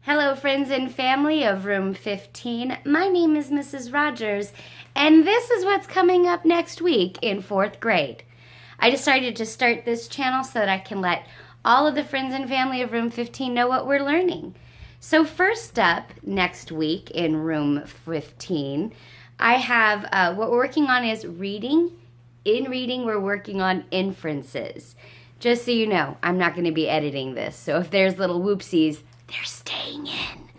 Hello, friends and family of Room 15. My name is Mrs. Rogers, and this is what's coming up next week in 4th grade. I decided to start this channel so that I can let all of the friends and family of Room 15 know what we're learning. So first up, next week in Room 15, I have what we're working on is reading. In reading, we're working on inferences. Just so you know, I'm not going to be editing this, so if there's little whoopsies, they're staying in.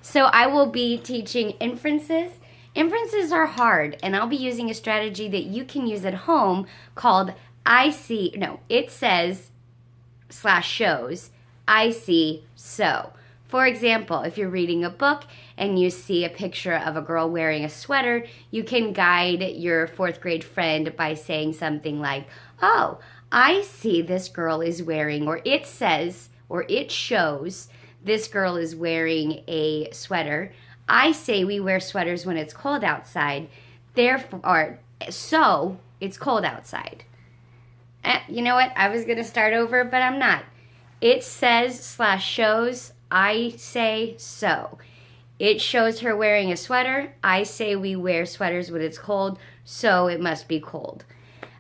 So I will be teaching inferences. Inferences are hard, and I'll be using a strategy that you can use at home called it says / shows, I see, so. For example, if you're reading a book and you see a picture of a girl wearing a sweater, you can guide your 4th grade friend by saying something like, oh, I see this girl is wearing, or it says, or it shows, this girl is wearing a sweater. I say we wear sweaters when it's cold outside. So it's cold outside. You know what? I was going to start over, but I'm not. It says / shows, I say so. It shows her wearing a sweater. I say we wear sweaters when it's cold, so it must be cold.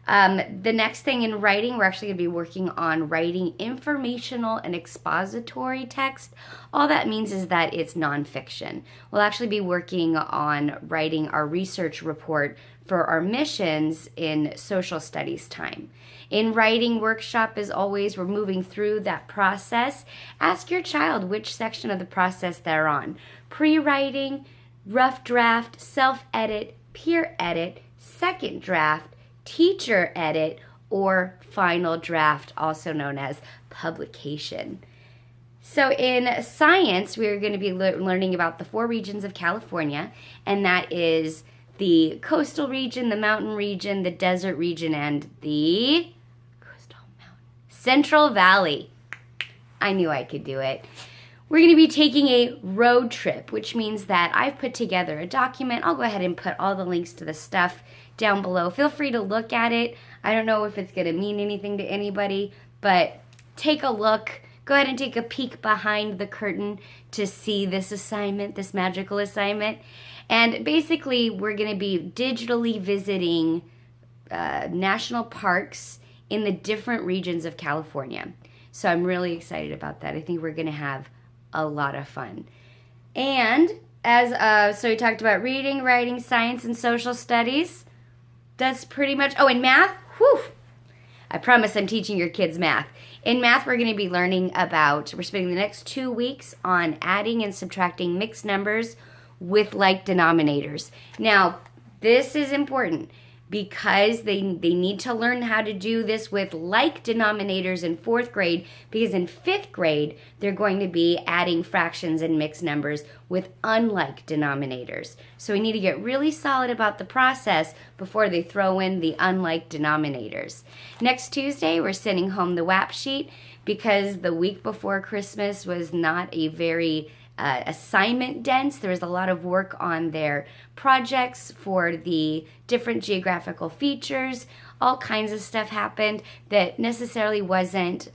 The next thing in writing, we're actually going to be working on writing informational and expository text. All that means is that it's nonfiction. We'll actually be working on writing our research report for our missions in social studies time. In writing workshop, as always, we're moving through that process. Ask your child which section of the process they're on. Pre-writing, rough draft, self-edit, peer edit, second draft, teacher edit, or final draft, also known as publication. So in science, we're going to be learning about the 4 regions of California, and that is the coastal region, the mountain region, the desert region, and the Central Valley. I knew I could do it. We're going to be taking a road trip, which means that I've put together a document. I'll go ahead and put all the links to the stuff down below. Feel free to look at it. I don't know if it's going to mean anything to anybody, but take a look. Go ahead and take a peek behind the curtain to see this assignment, this magical assignment. And basically, we're going to be digitally visiting national parks in the different regions of California. So I'm really excited about that. I think we're going to have a lot of fun. And so we talked about reading, writing, science, and social studies. That's pretty much, and math. Whew. I promise I'm teaching your kids math. In math, we're going to be learning about, we're spending the next 2 weeks on adding and subtracting mixed numbers with like denominators. Now, this is important because they need to learn how to do this with like denominators in 4th grade, because in 5th grade, they're going to be adding fractions and mixed numbers with unlike denominators. So we need to get really solid about the process before they throw in the unlike denominators. Next Tuesday, we're sending home the WAP sheet because the week before Christmas was not a very assignment dense. There was a lot of work on their projects for the different geographical features. All kinds of stuff happened that necessarily wasn't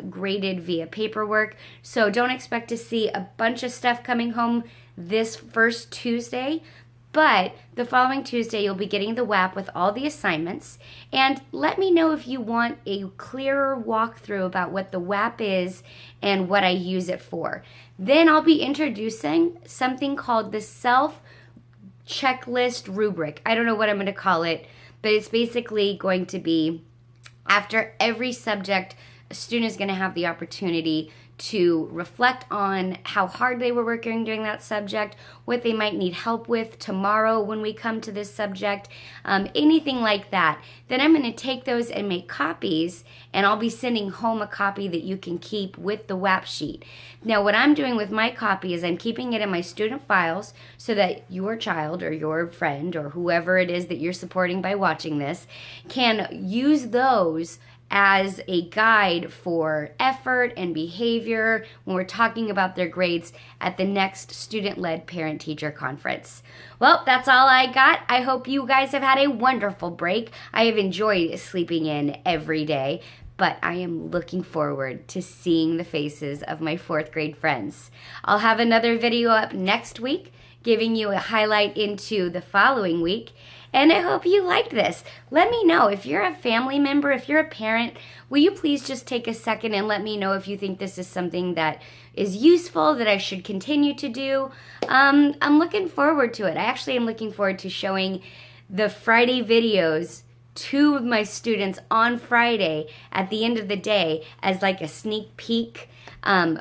graded via paperwork. So don't expect to see a bunch of stuff coming home this first Tuesday. But the following Tuesday, you'll be getting the WAP with all the assignments. And let me know if you want a clearer walkthrough about what the WAP is and what I use it for. Then I'll be introducing something called the self-checklist rubric. I don't know what I'm going to call it, but it's basically going to be after every subject, a student is going to have the opportunity to reflect on how hard they were working during that subject, what they might need help with tomorrow when we come to this subject, anything like that. Then I'm going to take those and make copies, and I'll be sending home a copy that you can keep with the WAP sheet. Now, what I'm doing with my copy is I'm keeping it in my student files so that your child or your friend or whoever it is that you're supporting by watching this can use those as a guide for effort and behavior when we're talking about their grades at the next student-led parent-teacher conference. Well, that's all I got. I hope you guys have had a wonderful break. I have enjoyed sleeping in every day. but I am looking forward to seeing the faces of my 4th grade friends. I'll have another video up next week giving you a highlight into the following week. And I hope you liked this. Let me know if you're a family member, if you're a parent, will you please just take a second and let me know if you think this is something that is useful, that I should continue to do. I'm looking forward to it. I actually am looking forward to showing the Friday videos to my students on Friday at the end of the day as like a sneak peek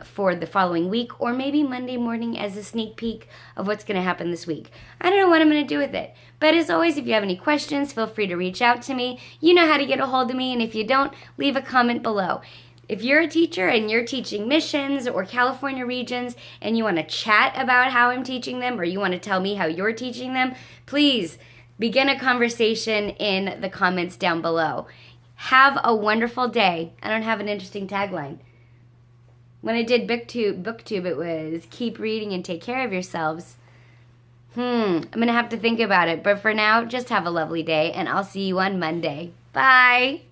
for the following week, or maybe Monday morning as a sneak peek of what's going to happen this week. I don't know what I'm going to do with it. But as always, if you have any questions, feel free to reach out to me. You know how to get a hold of me, and if you don't, leave a comment below. If you're a teacher and you're teaching missions or California regions and you want to chat about how I'm teaching them, or you want to tell me how you're teaching them, please begin a conversation in the comments down below. Have a wonderful day. I don't have an interesting tagline. When I did booktube, it was keep reading and take care of yourselves. I'm going to have to think about it. But for now, just have a lovely day, and I'll see you on Monday. Bye.